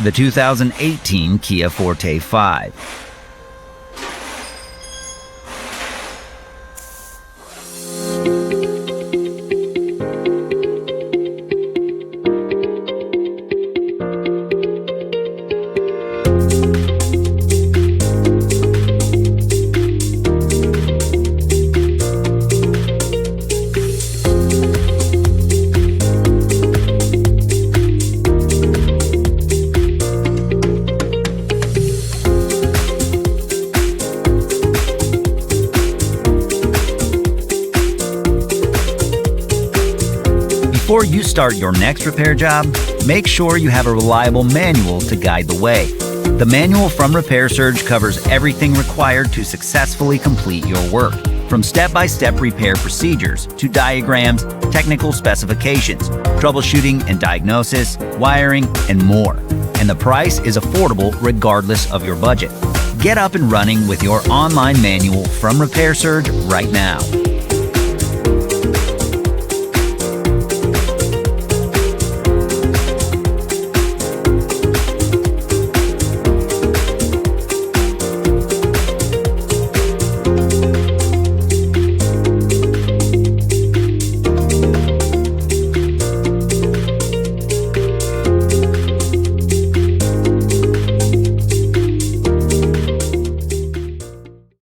The 2018 Kia Forte 5. Before you start your next repair job, make sure you have a reliable manual to guide the way. The manual from Repair Surge covers everything required to successfully complete your work, from step-by-step repair procedures to diagrams, technical specifications, troubleshooting and diagnosis, wiring, and more. And the price is affordable regardless of your budget. Get up and running with your online manual from Repair Surge right now.